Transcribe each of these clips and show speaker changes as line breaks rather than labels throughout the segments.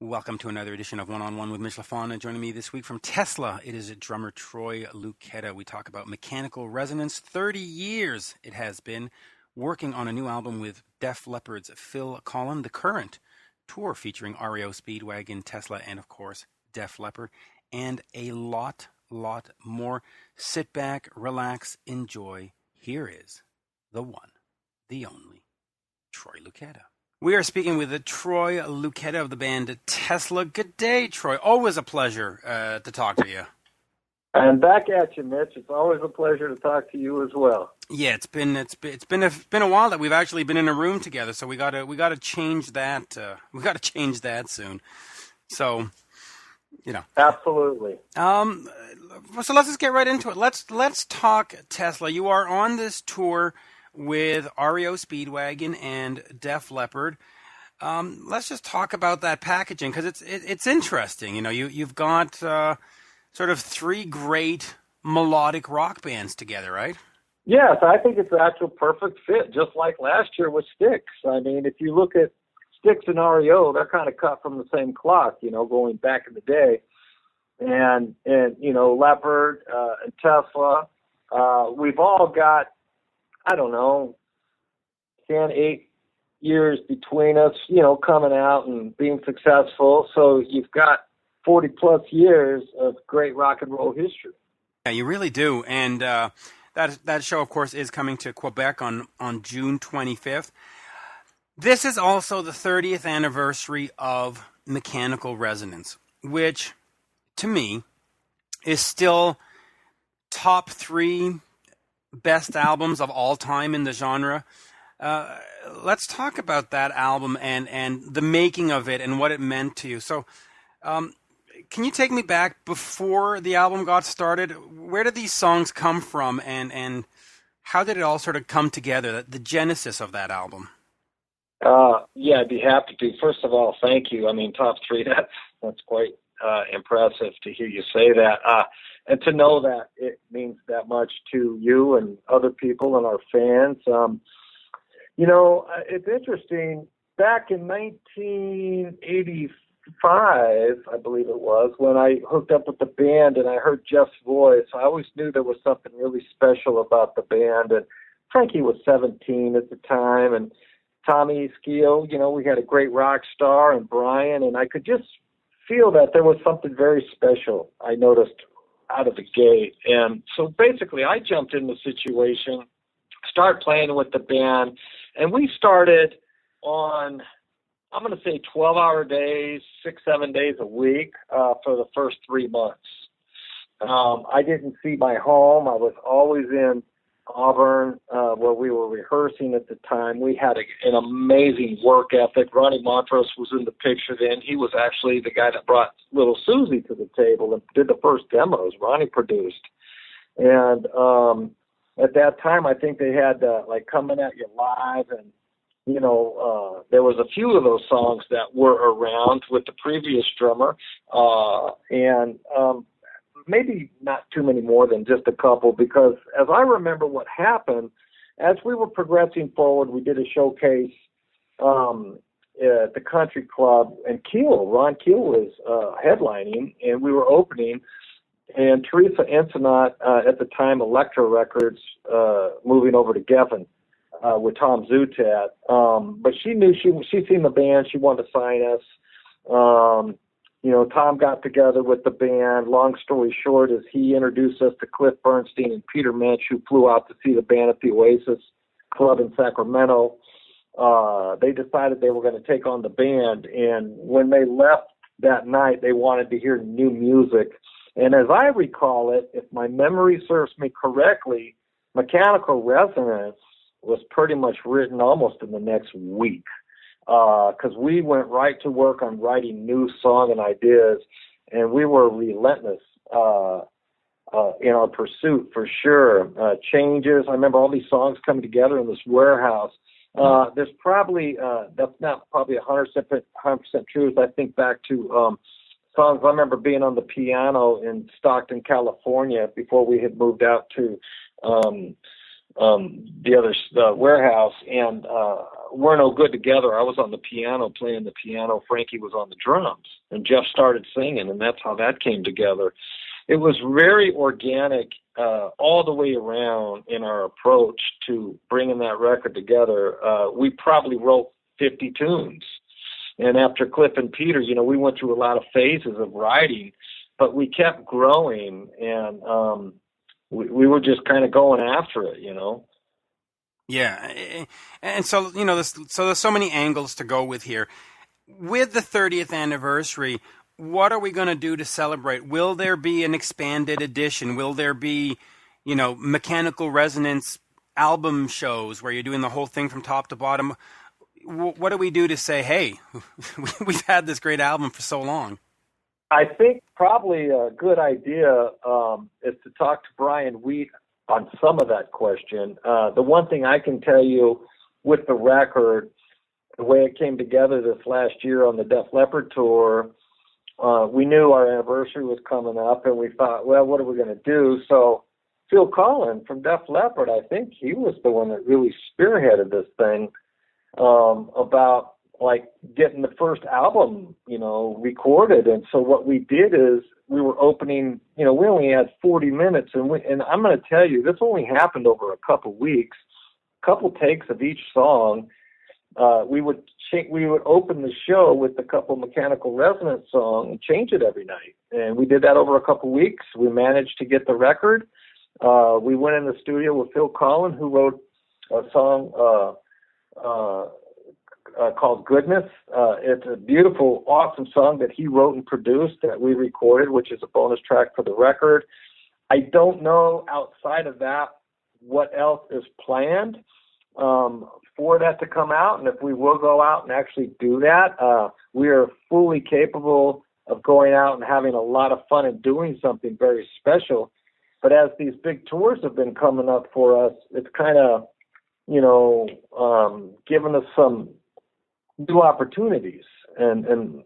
Welcome to another edition of One-on-One with Mitch, Lafon. And joining me this week from Tesla, it is drummer Troy Luccketta. We talk about mechanical resonance. 30 years it has been working on a new album with Def Leppard's Phil Collen, the current tour featuring REO Speedwagon, Tesla, and of course Def Leppard, and a lot more. Sit back, relax, enjoy. Here is the one, the only, Troy Luccketta. We are speaking with Troy Luccketta of the band Tesla. Good day, Troy. Always a pleasure to talk to you.
And back at you, Mitch. It's always a pleasure to talk to you as well.
Yeah, it's been a while that we've actually been in a room together. So we gotta change that. We gotta change that soon. So, you know.
Absolutely.
So let's just get right into it. Let's talk Tesla. You are on this tour with REO Speedwagon and Def Leppard. Let's just talk about that packaging because it's interesting. You know, you've got sort of three great melodic rock bands together, right?
Yes, I think it's an actual perfect fit, just like last year with Styx. I mean, if you look at Styx and REO, they're kind of cut from the same cloth, you know, going back in the day. And you know, Leppard and Tesla, we've all got, I don't know, 10, 8 years between us, you know, coming out and being successful. So you've got 40 plus years of great rock and roll history.
Yeah, you really do. And that show, of course, is coming to Quebec on June 25th. This is also the 30th anniversary of Mechanical Resonance, which, to me, is still top 3 best albums of all time in the genre. Let's talk about that album and the making of it and what it meant to you. So, can you take me back before the album got started? Where did these songs come from, and how did it all sort of come together, the genesis of that album?
Yeah, I'd be happy to. First of all, thank you. I mean, top 3, that's quite impressive to hear you say that. And to know that it means that much to you and other people and our fans. You know, it's interesting. Back in 1985, I believe it was, when I hooked up with the band and I heard Jeff's voice, I always knew there was something really special about the band. And Frankie was 17 at the time, and Tommy Skeel, you know, we had a great rock star, and Brian, and I could just feel that there was something very special I noticed out of the gate. And so basically I jumped in the situation, started playing with the band, and we started on, I'm going to say 12-hour days, 6-7 days a week for the first 3 months. I didn't see my home. I was always in Auburn, where we were rehearsing at the time. We had an amazing work ethic. Ronnie Montrose was in the picture then. He was actually the guy that brought Little Susie to the table and did the first demos Ronnie produced. And at that time, I think they had like Coming At You Live, and you know, there was a few of those songs that were around with the previous drummer, and maybe not too many more than just a couple, because as I remember what happened, as we were progressing forward, we did a showcase at the country club, and Ron Keel was headlining, and we were opening, and Teresa Ensenat, at the time, Elektra Records, moving over to Geffen with Tom Zutaut. But she knew she'd seen the band, she wanted to sign us. You know, Tom got together with the band. Long story short is he introduced us to Cliff Bernstein and Peter Mitch, who flew out to see the band at the Oasis Club in Sacramento. They decided they were going to take on the band, and when they left that night, they wanted to hear new music. And as I recall it, if my memory serves me correctly, Mechanical Resonance was pretty much written almost in the next week. Because we went right to work on writing new song and ideas, and we were relentless in our pursuit, for sure. Changes, I remember all these songs coming together in this warehouse. There's probably, that's not probably 100% true, as I think back to songs. I remember being on the piano in Stockton, California, before we had moved out to warehouse, and we're no good together. I was on the piano playing the piano. Frankie was on the drums, and Jeff started singing, and that's how that came together. It was very organic all the way around in our approach to bringing that record together. We probably wrote 50 tunes. And after Cliff and Peter, we went through a lot of phases of writing, but we kept growing, and we were just kind of going after it,
Yeah, and so there's so many angles to go with here. With the 30th anniversary, what are we going to do to celebrate? Will there be an expanded edition? Will there be, mechanical resonance album shows where you're doing the whole thing from top to bottom? What do we do to say, hey, we've had this great album for so long?
I think probably a good idea is to talk to Brian Wheat on some of that question. The one thing I can tell you with the record, the way it came together this last year on the Def Leppard tour, we knew our anniversary was coming up, and we thought, well, what are we going to do? So Phil Collen from Def Leppard, I think he was the one that really spearheaded this thing about like getting the first album, recorded. And so what we did is we were opening, we only had 40 minutes, and I'm going to tell you, this only happened over a couple weeks, couple takes of each song. We would open the show with a couple mechanical resonance song and change it every night. And we did that over a couple weeks. We managed to get the record. We went in the studio with Phil Collen, who wrote a song called Goodness. It's a beautiful, awesome song that he wrote and produced that we recorded, which is a bonus track for the record. I don't know outside of that what else is planned for that to come out, and if we will go out and actually do that. We are fully capable of going out and having a lot of fun and doing something very special. But as these big tours have been coming up for us, it's kind of, given us some new opportunities. And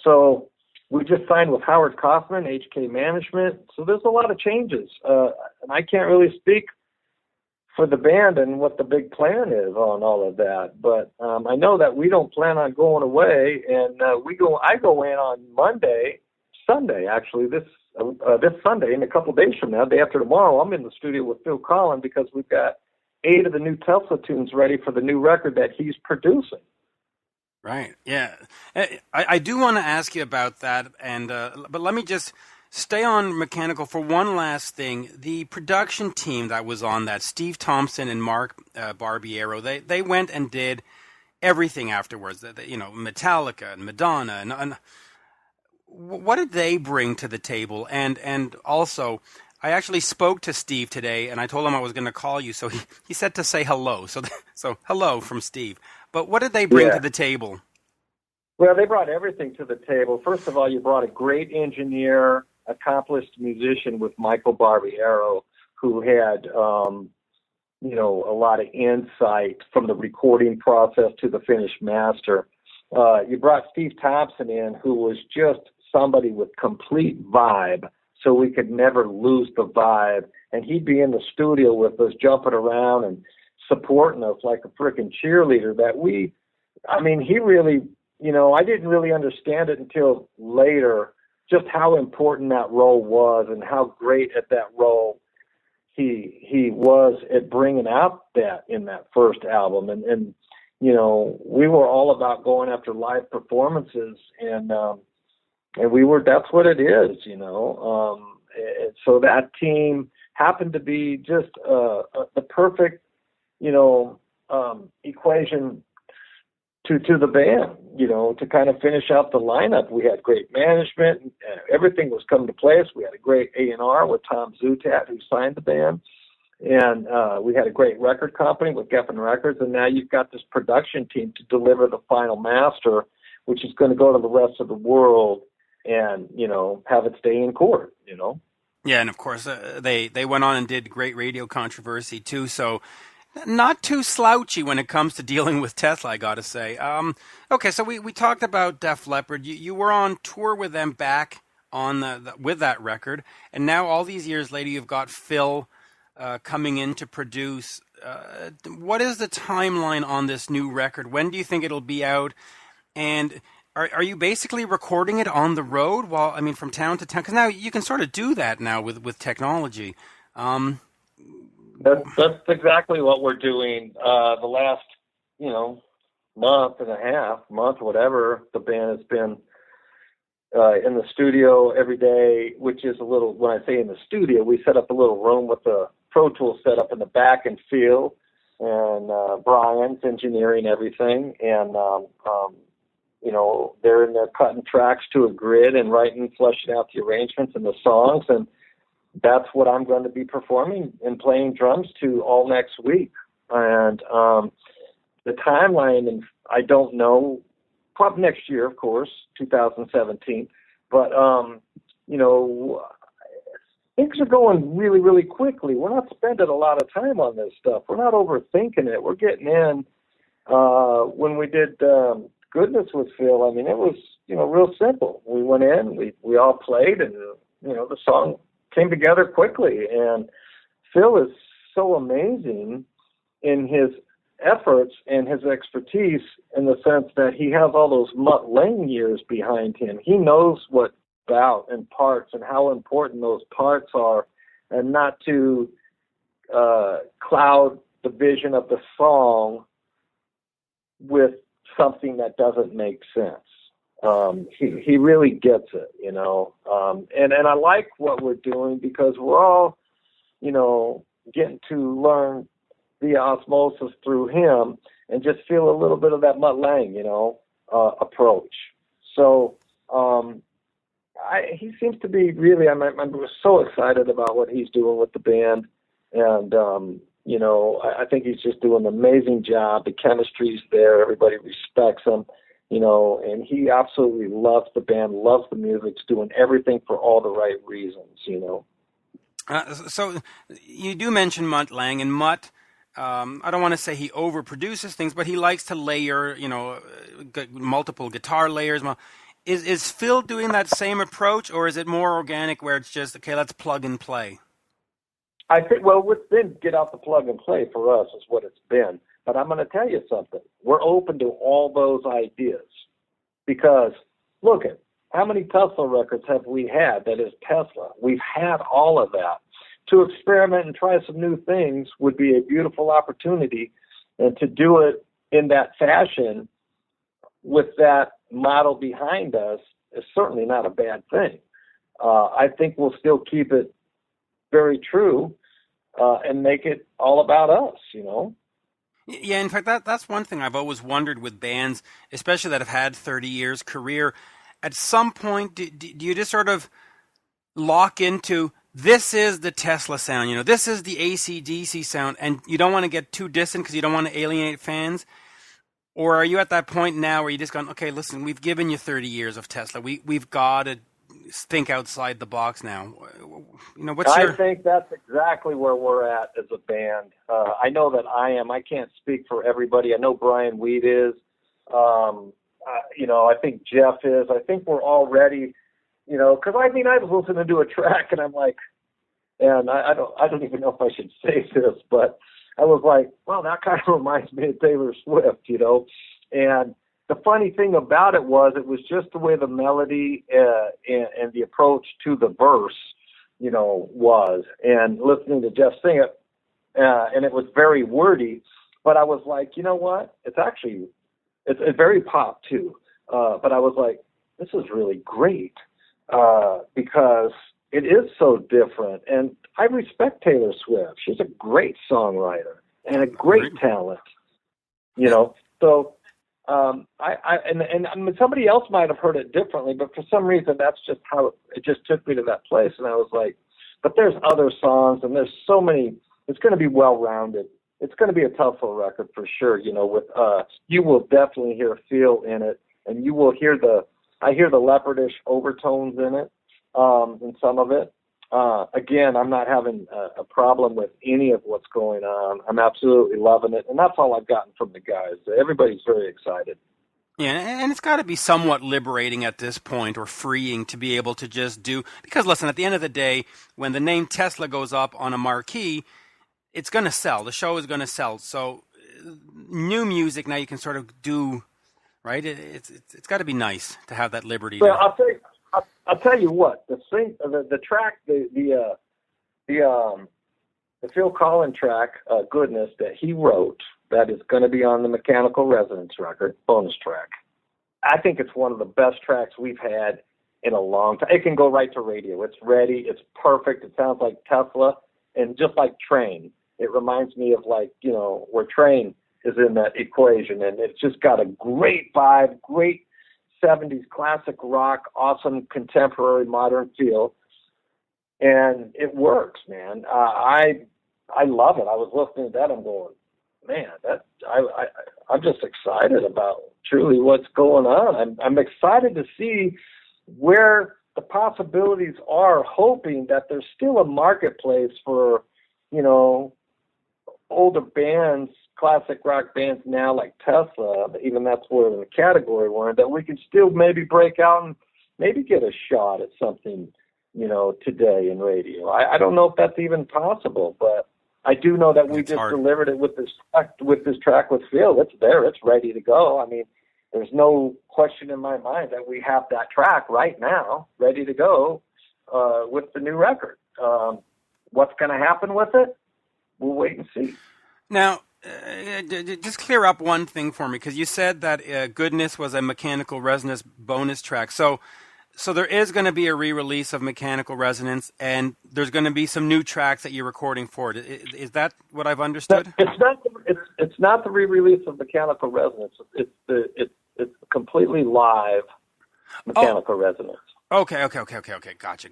so we just signed with Howard Kaufman, HK Management. So there's a lot of changes. And I can't really speak for the band and what the big plan is on all of that. But I know that we don't plan on going away. And I go in on Sunday, actually, this Sunday, in a couple of days from now, day after tomorrow, I'm in the studio with Phil Collen because we've got 8 of the new Tesla tunes ready for the new record that he's producing.
Right. Yeah. I do want to ask you about that, and but let me just stay on mechanical for one last thing. The production team that was on that, Steve Thompson and Mark Barbiero, they went and did everything afterwards. Metallica and Madonna, and what did they bring to the table? And also, I actually spoke to Steve today, and I told him I was going to call you, so he said to say hello. So hello from Steve. But what did they bring to the table?
Well, they brought everything to the table. First of all, you brought a great engineer, accomplished musician with Michael Barbiero, who had, a lot of insight from the recording process to the finished master. You brought Steve Thompson in, who was just somebody with complete vibe, so we could never lose the vibe. And he'd be in the studio with us, jumping around and supporting us like a freaking cheerleader. He really, I didn't really understand it until later, just how important that role was and how great at that role he was at bringing out that in that first album. And we were all about going after live performances, and that's what it is, so that team happened to be just the perfect, equation to the band, to kind of finish out the lineup. We had great management. Everything was coming to place. We had a great A&R with Tom Zutat, who signed the band. And we had a great record company with Geffen Records. And now you've got this production team to deliver the final master, which is going to go to the rest of the world and, have it stay in court,
Yeah, and of course, they went on and did great radio controversy, too. So not too slouchy when it comes to dealing with Tesla, I got to say. Okay, so we talked about Def Leppard. You were on tour with them back on with that record, and now all these years later, you've got Phil coming in to produce. What is the timeline on this new record? When do you think it'll be out? And are you basically recording it on the road from town to town? Because now you can sort of do that now with technology.
That's exactly what we're doing. The last, month and a half, whatever, the band has been in the studio every day, which is a little, when I say in the studio, we set up a little room with the Pro Tools set up in the back and Phil and Brian's engineering everything. And, they're in there cutting tracks to a grid and writing, fleshing out the arrangements and the songs. And that's what I'm going to be performing and playing drums to all next week. And the timeline, and I don't know, probably next year, of course, 2017. But, things are going really, really quickly. We're not spending a lot of time on this stuff. We're not overthinking it. We're getting in. When we did Goodness with Phil, it was, real simple. We went in, we all played, and, the song came together quickly. And Phil is so amazing in his efforts and his expertise in the sense that he has all those Mutt Lange years behind him. He knows what about and parts and how important those parts are, and not to cloud the vision of the song with something that doesn't make sense. He really gets it, and I like what we're doing because we're all, getting to learn via osmosis through him and just feel a little bit of that Mutt Lange, approach. So he seems to be really, I'm so excited about what he's doing with the band. And, I think he's just doing an amazing job. The chemistry's there. Everybody respects him, and he absolutely loves the band, loves the music, he's doing everything for all the right reasons,
So you do mention Mutt Lange, and Mutt, I don't want to say he overproduces things, but he likes to layer, multiple guitar layers. Is Phil doing that same approach, or is it more organic where it's just, okay, let's plug and play?
I think, it's been get out the plug and play for us is what it's been. But I'm going to tell you something. We're open to all those ideas because, look at how many Tesla records have we had that is Tesla? We've had all of that. To experiment and try some new things would be a beautiful opportunity, and to do it in that fashion with that model behind us is certainly not a bad thing. I think we'll still keep it very true and make it all about us,
Yeah, in fact, that's one thing I've always wondered with bands, especially that have had 30 years career. At some point, do you just sort of lock into, this is the Tesla sound, this is the AC/DC sound, and you don't want to get too distant because you don't want to alienate fans? Or are you at that point now where you just gone, okay, listen, we've given you 30 years of Tesla. We've got to think outside the box now.
I think that's exactly where we're at as a band. I know that I am. I can't speak for everybody. I know Brian Weed is. I think Jeff is. I think we're all ready, because I was listening to a track and I'm like, and I don't even know if I should say this, but I was like, well, that kind of reminds me of Taylor Swift, and the funny thing about it was just the way the melody and the approach to the verse, was. And listening to Jeff sing it, and it was very wordy, but I was like, you know what? It's very pop too. But I was like, this is really great because it is so different. And I respect Taylor Swift. She's a great songwriter and a great talent, So somebody else might have heard it differently, but for some reason that's just how it just took me to that place. And I was like, but there's other songs and there's so many. It's going to be well-rounded. It's going to be a Tesla record for sure. With you will definitely hear Phil in it, and you will hear I hear the Leppardish overtones in it, in some of it. Again, I'm not having a problem with any of what's going on. I'm absolutely loving it, and that's all I've gotten from the guys. Everybody's very excited.
Yeah, and it's got to be somewhat liberating at this point, or freeing, to be able to just do, because listen, at the end of the day, when the name Tesla goes up on a marquee, it's going to sell. The show is going to sell. So new music now you can sort of do, right? It's got to be nice to have that liberty.
So I'll tell you what, the track, the Phil Collen track, Goodness, that he wrote, that is going to be on the Mechanical Resonance record, bonus track. I think it's one of the best tracks we've had in a long time. It can go right to radio. It's ready. It's perfect. It sounds like Tesla, and just like Train. It reminds me of, like, you know, where Train is in that equation, and it's just got a great vibe, great 70s classic rock, awesome contemporary modern feel, and it works, man. I love it. I was listening to that. I'm going, man, I'm just excited about truly what's going on. I'm excited to see where the possibilities are, hoping that there's still a marketplace for, you know, older bands, classic rock bands now like Tesla, even that's where the category we're in, that we can still maybe break out and maybe get a shot at something, you know, today in radio. I don't know if that's even possible, but I do know that we just delivered it with this track with Phil. It's there. It's ready to go. I mean, there's no question in my mind that we have that track right now ready to go with the new record. What's going to happen with it? We'll wait and see.
Now, just clear up one thing for me, because you said that Goodness was a Mechanical Resonance bonus track. So there is going to be a re-release of Mechanical Resonance, and there's going to be some new tracks that you're recording for it. Is that what I've understood?
It's not the re-release of Mechanical Resonance. It's completely live Mechanical Resonance.
Okay. Gotcha.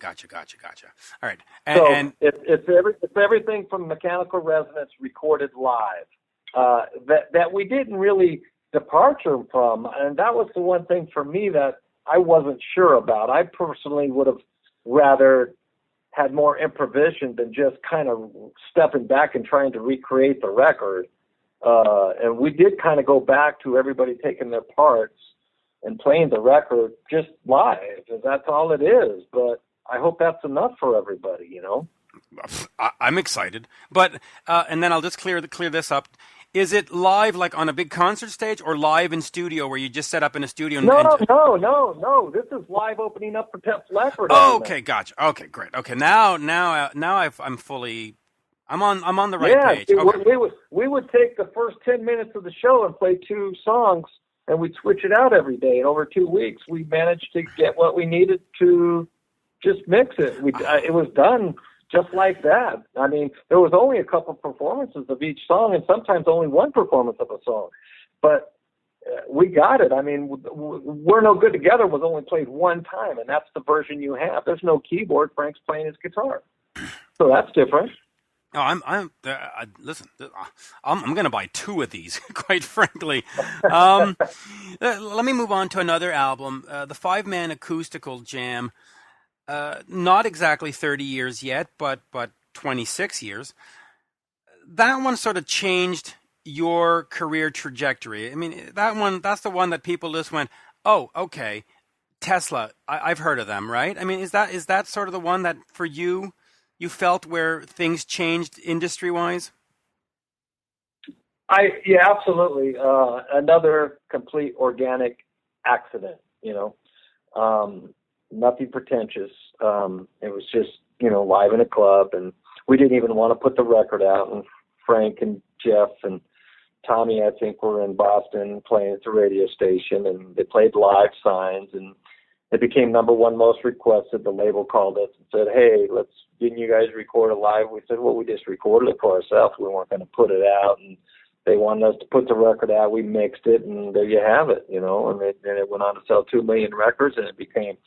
All right.
It's everything from Mechanical Resonance recorded live that we didn't really departure from, and that was the one thing for me that I wasn't sure about. I personally would have rather had more improvisation than just kind of stepping back and trying to recreate the record. And we did kind of go back to everybody taking their parts and playing the record just live. That's all it is. But I hope that's enough for everybody, you know?
I'm excited. But, and then I'll just clear this up. Is it live, like on a big concert stage, or live in studio where you just set up in a studio?
No. This is live opening up for Def Leppard.
Oh, okay, gotcha. Okay, great. Okay, now I'm fully. I'm on the right page. Okay.
We would take the first 10 minutes of the show and play 2 songs, and we'd switch it out every day. And over 2 weeks, we managed to get what we needed to just mix it. It was done just like that. I mean, there was only a couple performances of each song, and sometimes only one performance of a song. But we got it. I mean, We're No Good Together was only played one time, and that's the version you have. There's no keyboard. Frank's playing his guitar. So that's different.
No, listen, I'm going to buy 2 of these, quite frankly. Let me move on to another album, the 5-man acoustical jam. Not exactly 30 years yet, but 26 years. That one sort of changed your career trajectory. I mean, that's the one that people just went, oh, okay, Tesla, I've heard of them, right? I mean, is that sort of the one that for you felt where things changed industry-wise?
Yeah, absolutely. Another complete organic accident, you know. Nothing pretentious. It was just, you know, live in a club, and we didn't even want to put the record out. And Frank and Jeff and Tommy, I think, were in Boston playing at the radio station, and they played live signs, and it became number 1 most requested. The label called us and said, hey, didn't you guys record it live? We said, well, we just recorded it for ourselves. We weren't going to put it out, and they wanted us to put the record out. We mixed it, and there you have it, you know, and it went on to sell 2 million records, and it became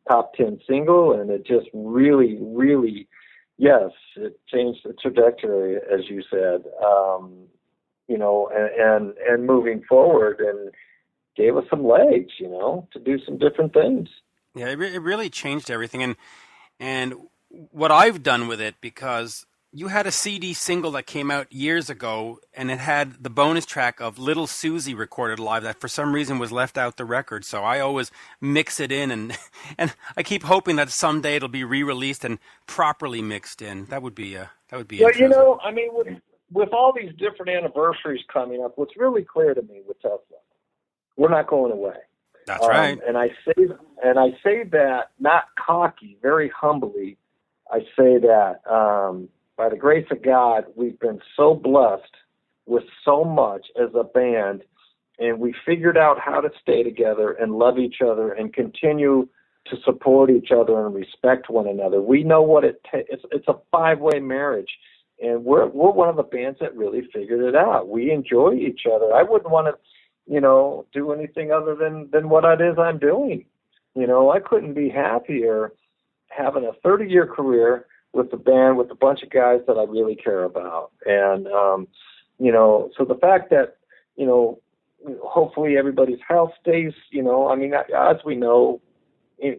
top 10 single, and it just really, really, yes, it changed the trajectory, as you said, you know, and moving forward, and gave us some legs, you know, to do some different things.
Yeah, it really changed everything, and what I've done with it, because you had a CD single that came out years ago, and it had the bonus track of Little Susie recorded live that for some reason was left out the record. So I always mix it in, and I keep hoping that someday it'll be re-released and properly mixed in. That would be
well, you know, I mean, with all these different anniversaries coming up, what's really clear to me with Tesla, we're not going away.
That's right.
And I say that not cocky, very humbly. I say that by the grace of God, we've been so blessed with so much as a band, and we figured out how to stay together and love each other and continue to support each other and respect one another. We know what it takes. It's a 5-way marriage, and we're one of the bands that really figured it out. We enjoy each other. I wouldn't want to, do anything other than what it is I'm doing. I couldn't be happier having a 30-year career with the band, with a bunch of guys that I really care about. And, so the fact that, hopefully everybody's health stays, as we know,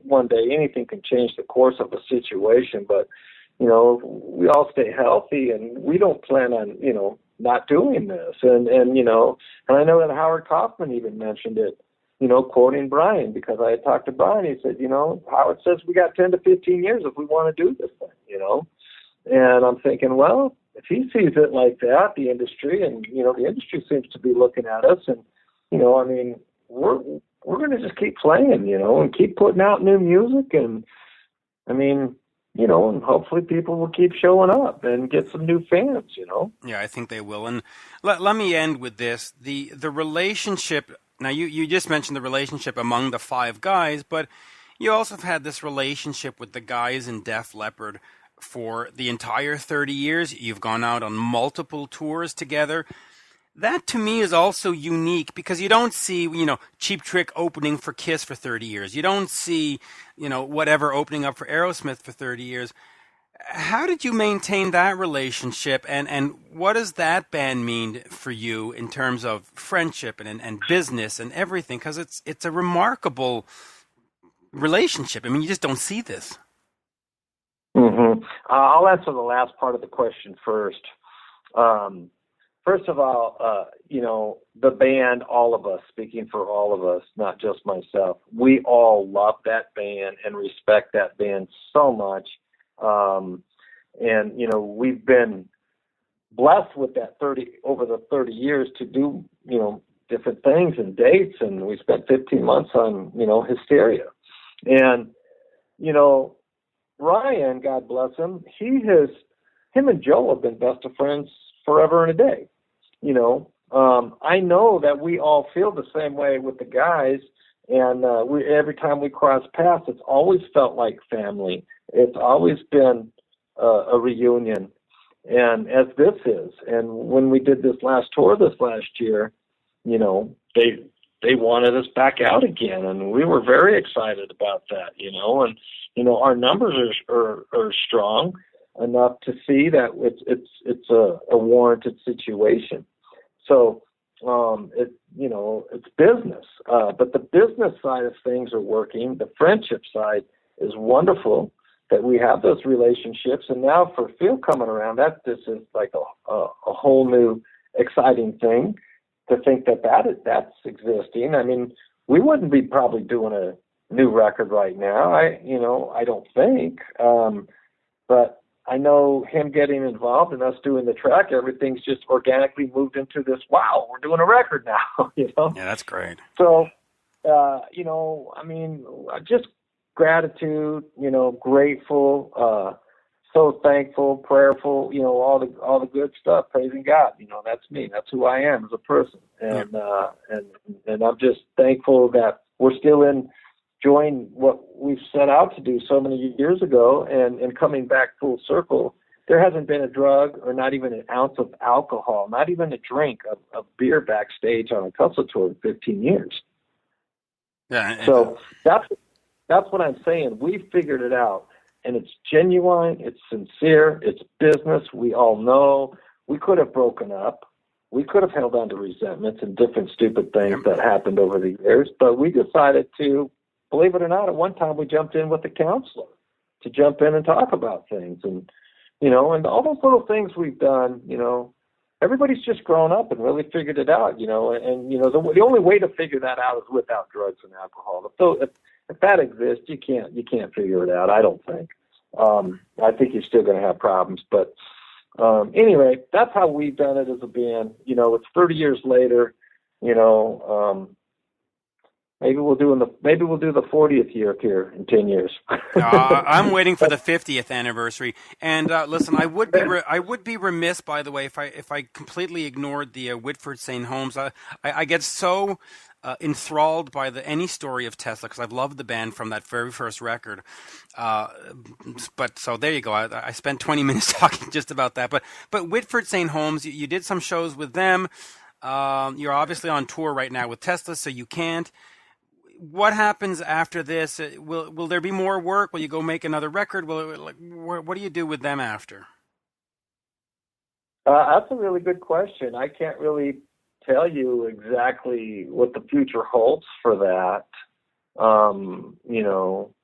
one day anything can change the course of a situation, but, we all stay healthy, and we don't plan on, not doing this. And I know that Howard Kaufman even mentioned it, quoting Brian, because I had talked to Brian. He said, Howard says we got 10 to 15 years if we want to do this thing, And I'm thinking, well, if he sees it like that, the industry, and, the industry seems to be looking at us, and, we're going to just keep playing, and keep putting out new music. And, and hopefully people will keep showing up and get some new fans,
Yeah, I think they will. And let me end with this. The relationship, now you just mentioned the relationship among the 5 guys, but you also have had this relationship with the guys in Def Leppard for the entire 30 years. You've gone out on multiple tours together. That to me is also unique, because you don't see, Cheap Trick opening for Kiss for 30 years. You don't see, whatever opening up for Aerosmith for 30 years. How did you maintain that relationship, and what does that band mean for you in terms of friendship and business and everything? Because it's a remarkable relationship. You just don't see this.
Mm-hmm. I'll answer the last part of the question first. First of all, the band, all of us, speaking for all of us, not just myself, we all love that band and respect that band so much. And, we've been blessed with that over the 30 years to do, different things and dates. And we spent 15 months on, Hysteria. And, Ryan, God bless him, him and Joe have been best of friends forever and a day. I know that we all feel the same way with the guys, and every time we cross paths, it's always felt like family. It's always been a reunion, and as this is. And when we did this last tour this last year, they wanted us back out again, and we were very excited about that. And our numbers are strong enough to see that it's a warranted situation. So it's business, but the business side of things are working. The friendship side is wonderful that we have those relationships, and now for Phil coming around, this is like a whole new exciting thing to think that's existing. We wouldn't be probably doing a new record right now. I don't think, but I know him getting involved and us doing the track, everything's just organically moved into this, wow, we're doing a record now,
Yeah, that's great.
So, just gratitude, grateful, so thankful, prayerful, all the good stuff, praising God. That's me. That's who I am as a person. And, and I'm just thankful that we're still enjoying what we've set out to do so many years ago, and coming back full circle. There hasn't been a drug or not even an ounce of alcohol, not even a drink of beer backstage on a Tesla tour in 15 years.
Yeah.
So that's what I'm saying. We figured it out, and it's genuine, it's sincere, it's business. We all know we could have broken up. We could have held on to resentments and different stupid things that happened over the years, but we decided to, believe it or not, at one time we jumped in with a counselor to jump in and talk about things. And, and all those little things we've done, everybody's just grown up and really figured it out, and the only way to figure that out is without drugs and alcohol. If that exists, you can't figure it out, I don't think. I think you're still going to have problems, but, Anyway, that's how we've done it as a band. You know, it's 30 years later. You know, maybe we'll do the 40th year up here in 10 years.
I'm waiting for the 50th anniversary. And listen, I would be remiss, by the way, if I completely ignored the Whitford St.Holmes. I get so enthralled by any story of Tesla because I've loved the band from that very first record. But so there you go. I spent 20 minutes talking just about that. But Whitford St.Holmes, you did some shows with them. You're obviously on tour right now with Tesla, so you can't. What happens after this? Will there be more work? Will you go make another record? What do you do with them after?
That's a really good question. I can't really tell you exactly what the future holds for that. You know,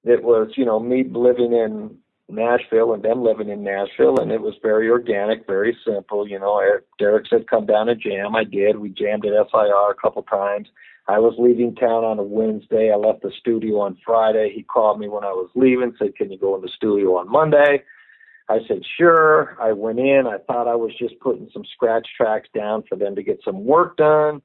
it was, you know, me living in Nashville and them living in Nashville, and it was very organic, very simple. You know, Derek said, come down and jam. I did. We jammed at SIR a couple times. I was leaving town on a Wednesday. I left the studio on Friday. He called me when I was leaving, said, can you go in the studio on Monday? I said, sure. I went in. I thought I was just putting some scratch tracks down for them to get some work done.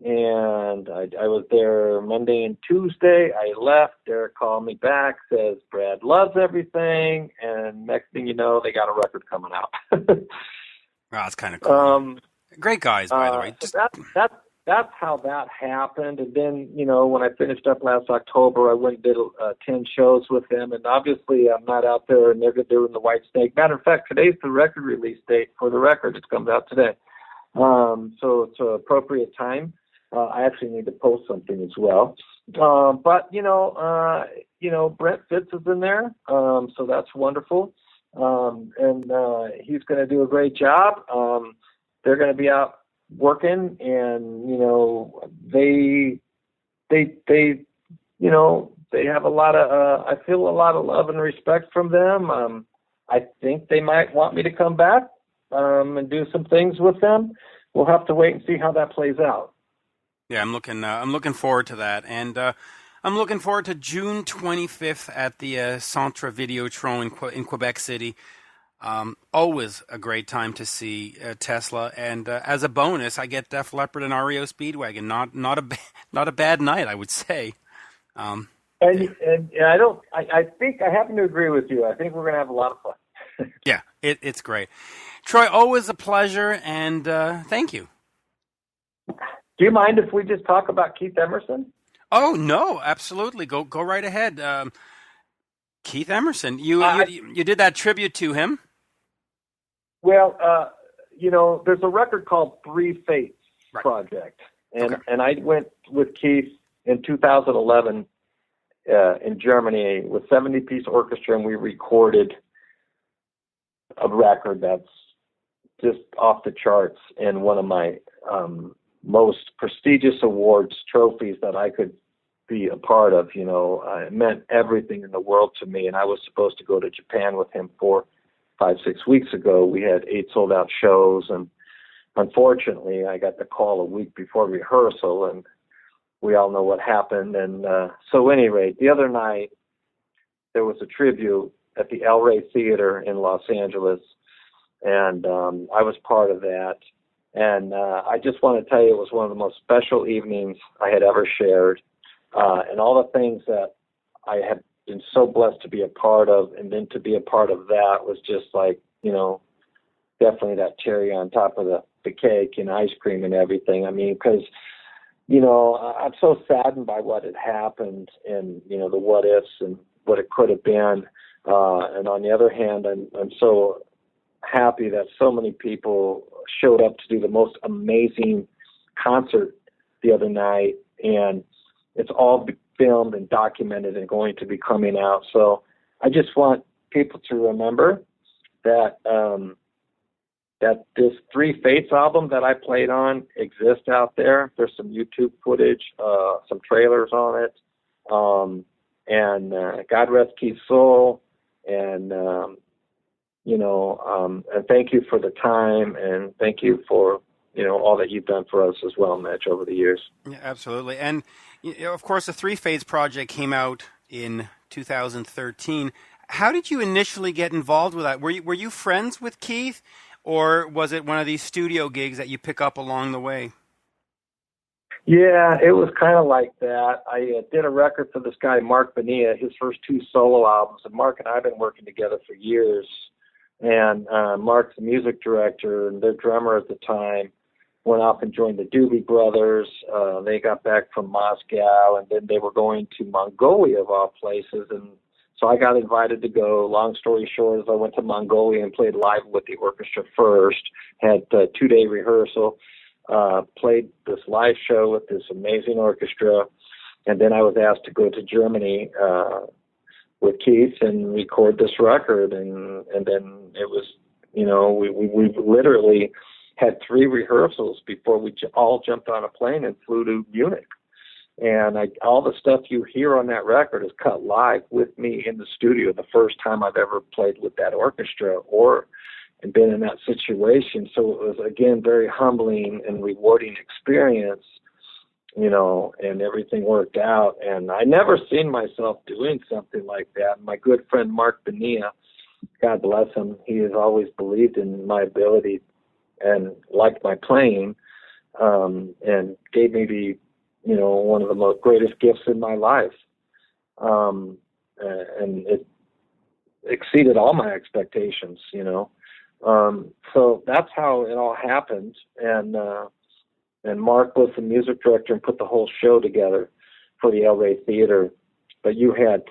And I was there Monday and Tuesday. I left. Derek called me back, says, Brad loves everything. And next thing you know, they got a record coming out.
Wow, that's kind of cool. Great guys, by the way.
That's how that happened. And then, you know, when I finished up last October, I went and did 10 shows with them. And obviously, I'm not out there, and they're doing the White Snake. Matter of fact, today's the record release date for the record. It comes out today. So it's an appropriate time. I actually need to post something as well. But, you know, Brent Fitz is in there. So that's wonderful. And he's going to do a great job. They're going to be out working, and you know, they you know, they have a lot of I feel a lot of love and respect from them. I think they might want me to come back and do some things with them. We'll have to wait and see how that plays out.
Yeah, I'm looking forward to that, and I'm looking forward to June 25th at the Centre Videotron in Quebec City. Always a great time to see Tesla, and as a bonus, I get Def Leppard and REO Speedwagon. Not a bad night, I would say.
And I think I happen to agree with you. I think we're going to have a lot of fun.
Yeah, it's great. Troy, always a pleasure, and thank you.
Do you mind if we just talk about Keith Emerson?
Oh no, absolutely. Go right ahead. Keith Emerson, you did that tribute to him.
Well, you know, there's a record called Three Fates Project, and I went with Keith in 2011 in Germany with 70-piece orchestra, and we recorded a record that's just off the charts and one of my most prestigious awards, trophies that I could be a part of. You know, it meant everything in the world to me, and I was supposed to go to Japan with him 5-6 weeks ago. We had 8 sold-out shows, and unfortunately, I got the call a week before rehearsal, and we all know what happened. And so anyway, the other night, there was a tribute at the El Rey Theater in Los Angeles, and I was part of that. And I just want to tell you, it was one of the most special evenings I had ever shared. And all the things that I had been so blessed to be a part of, and then to be a part of that was just like, you know, definitely that cherry on top of the cake and ice cream and everything. I mean, because, you know, I'm so saddened by what had happened and, you know, the what ifs and what it could have been. And on the other hand, I'm so happy that so many people showed up to do the most amazing concert the other night, and it's all filmed and documented and going to be coming out. So I just want people to remember that that this Three Fates album that I played on exists out there. There's some YouTube footage, some trailers on it, and God rest Keith's soul. And you know, and thank you for the time, and thank you for, you know, all that you've done for us as well, Mitch, over the years.
Yeah, absolutely. And, you know, of course, the Three Fates project came out in 2013. How did you initially get involved with that? Were you friends with Keith, or was it one of these studio gigs that you pick up along the way?
Yeah, it was kind of like that. I did a record for this guy, Mark Bonilla, his first 2 solo albums. And Mark and I have been working together for years. And Mark's the music director, and their drummer at the time went off and joined the Doobie Brothers. They got back from Moscow, and then they were going to Mongolia, of all places. And so I got invited to go. Long story short, as I went to Mongolia and played live with the orchestra first, had a 2-day rehearsal, played this live show with this amazing orchestra, and then I was asked to go to Germany with Keith and record this record, and then it was, we literally had 3 rehearsals before we all jumped on a plane and flew to Munich. And all the stuff you hear on that record is cut live with me in the studio, the first time I've ever played with that orchestra and been in that situation. So it was, again, very humbling and rewarding experience, and everything worked out. And I never seen myself doing something like that. My good friend Mark Bonilla, God bless him, he has always believed in my ability and liked my playing, and gave me one of the most greatest gifts in my life. And it exceeded all my expectations, So that's how it all happened. And Mark was the music director and put the whole show together for the El Rey Theater. But you had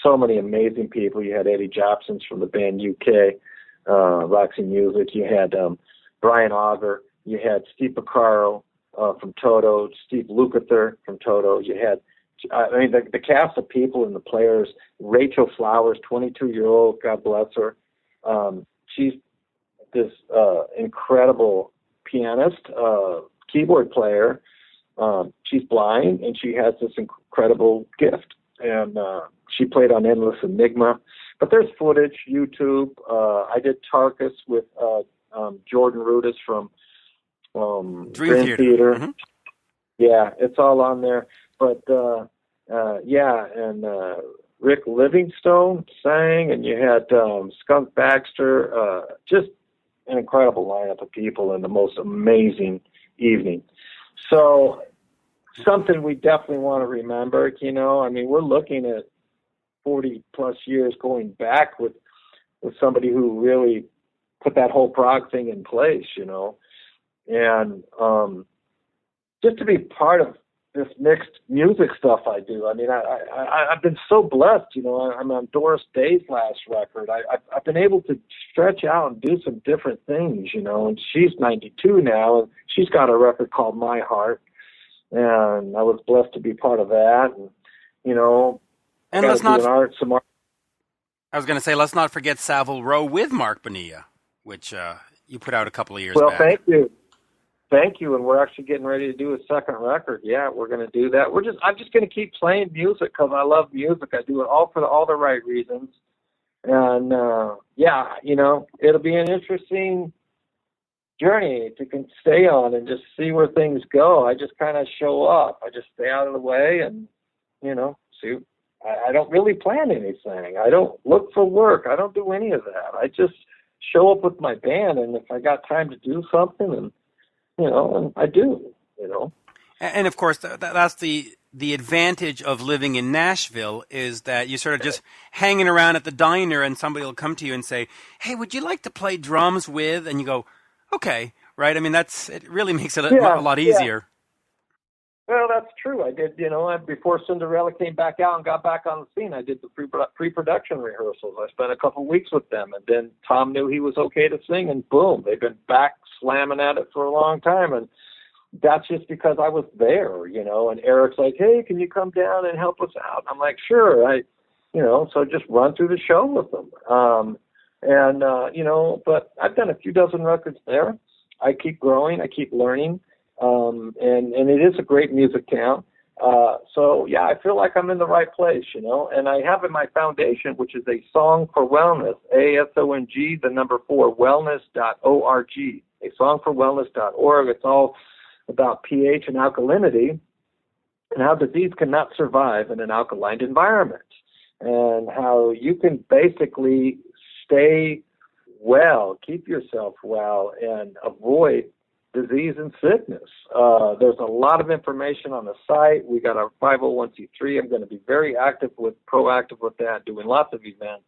so many amazing people. You had Eddie Jobson from the band UK, Roxy Music. You had Brian Auger. You had Steve Porcaro from Toto, Steve Luccketta from Toto. You had, the cast of people and the players. Rachel Flowers, 22-year-old, God bless her. She's this incredible pianist, keyboard player. She's blind, and she has this incredible gift. And she played on Endless Enigma. But there's footage, YouTube. I did Tarkus with Jordan Rudess from
Dream
Theater.
Mm-hmm.
Yeah, it's all on there. But, and Rick Livingstone sang, and you had Skunk Baxter, just an incredible lineup of people and the most amazing evening. So something we definitely want to remember, we're looking at 40-plus years going back with somebody who really put that whole prog thing in place, and just to be part of this mixed music stuff I do. I've been so blessed, I'm on Doris Day's last record. I've been able to stretch out and do some different things, and she's 92 now, and she's got a record called My Heart, and I was blessed to be part of that, and
let's not.
Some art.
I was going to say, let's not forget Savile Row with Mark Bonilla, which you put out a couple of years
back.
Well,
Thank you, and we're actually getting ready to do a second record. Yeah, we're going to do that. I'm just going to keep playing music because I love music. I do it all for all the right reasons, and it'll be an interesting journey to stay on and just see where things go. I just kind of show up. I just stay out of the way, and see. I don't really plan anything. I don't look for work. I don't do any of that. I just show up with my band, and if I got time to do something, and I do,
And of course, that's the advantage of living in Nashville is that you sort of just hanging around at the diner and somebody will come to you and say, "Hey, would you like to play drums with?" And you go, "Okay," right? It really makes it a lot easier.
Well, that's true. I did, before Cinderella came back out and got back on the scene, I did the pre-production rehearsals. I spent a couple of weeks with them, and then Tom knew he was okay to sing, and boom, they've been back slamming at it for a long time, and that's just because I was there, and Eric's like, "Hey, can you come down and help us out?" I'm like, "Sure." So just run through the show with them. But I've done a few dozen records there. I keep growing. I keep learning. And it is a great music town. I feel like I'm in the right place, and I have in my foundation, which is a Song for Wellness, ASONG, the number 4, wellness.org, a songforwellness.org. It's all about pH and alkalinity and how disease cannot survive in an alkaline environment. and how you can basically stay well, keep yourself well, and avoid disease and sickness. There's a lot of information on the site. We got our 501c3. I'm going to be very proactive with that, doing lots of events.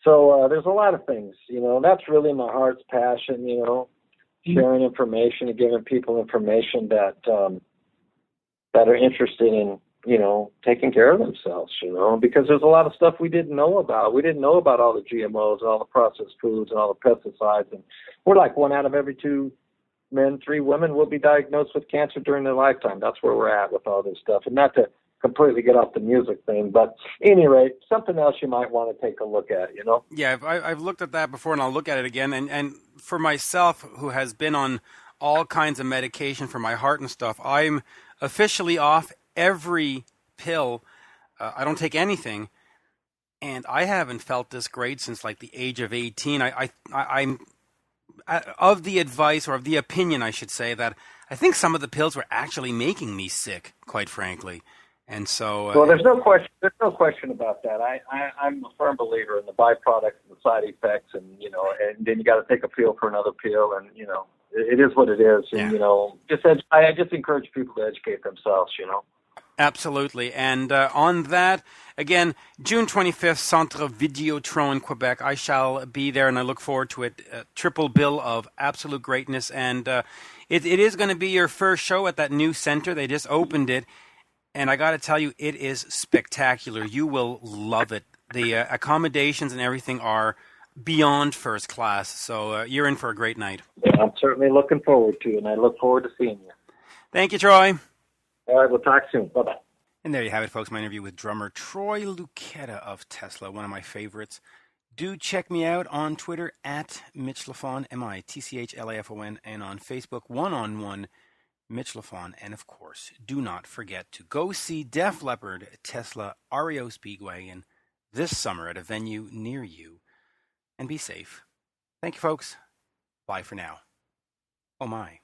So there's a lot of things, that's really my heart's passion, sharing information and giving people information that are interested in, taking care of themselves, because there's a lot of stuff we didn't know about. We didn't know about all the GMOs and all the processed foods and all the pesticides. And we're like 1 out of every 2 men, 3 women will be diagnosed with cancer during their lifetime. That's where we're at with all this stuff. And not to completely get off the music thing, but at any rate, something else you might want to take a look at,
Yeah, I've looked at that before, and I'll look at it again. And for myself, who has been on all kinds of medication for my heart and stuff, I'm officially off every pill. I don't take anything, and I haven't felt this great since like the age of 18. I'm of the advice, or of the opinion, I should say, that I think some of the pills were actually making me sick, quite frankly. And so,
well, there's no question. There's no question about that. I'm a firm believer in the byproducts and the side effects, and and then you got to take a pill for another pill, and it is what it is. And I just encourage people to educate themselves.
Absolutely. And on that, again, June 25th, Centre Videotron in Quebec. I shall be there, and I look forward to it. Triple bill of absolute greatness, and it is going to be your first show at that new center. They just opened it. And I got to tell you, it is spectacular. You will love it. The accommodations and everything are beyond first class. So you're in for a great night.
Yeah, I'm certainly looking forward to it, and I look forward to seeing you.
Thank you, Troy.
All right, we'll talk soon. Bye-bye.
And there you have it, folks. My interview with drummer Troy Luccketta of Tesla, one of my favorites. Do check me out on Twitter at Mitch Lafon, MITCHLAFON, and on Facebook, one-on-one Mitch Lafon. And of course, do not forget to go see Def Leppard Tesla REO Speedwagon this summer at a venue near you. And be safe. Thank you, folks. Bye for now. Oh my.